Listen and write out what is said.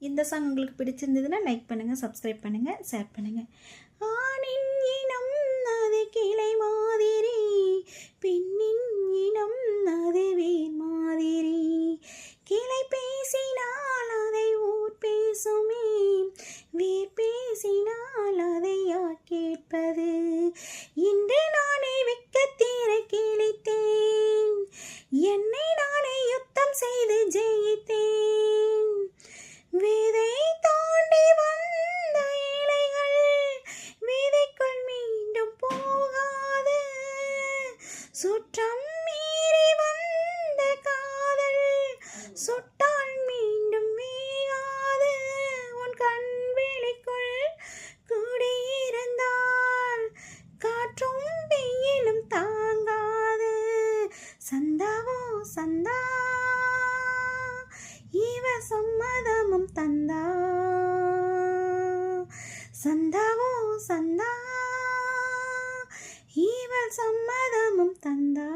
இந்த சாங் உங்களுக்கு பிடிச்சிருந்ததுன்னா லைக் பண்ணுங்கள், சப்ஸ்கிரைப் பண்ணுங்கள், ஷேர் பண்ணுங்கள். ஆணின் இனம் அது கிளை மாதிரி, பெண்ணின் இனம் அது வேர் மாதிரி. கிளை பேசினால் அதை ஊர் பேசுமே, வேர் பேசினால் அதை யார் கேட்பது? இன்று நானே வெட்கத்தீரை கிழித்தேன், என்னை நானே யுத்தம் செய்து ஜெயித்தேன். விதை தாண்டி வந்த இலைகள் விதைக்குள் மீண்டும் போகாது, சுற்றம் மீறி வந்த காதல் சுட்டால் மீண்டும் வேகாது. உன் கண் விழிக்குள் குடியிருந்தால் காற்றும் வெயிலும் தாங்காது. சந்தாவோ சந்தா, இவ சம்மதமும் தந்தா. சந்தாவோ சந்தா, இவள் சம்மதமும் தந்தா.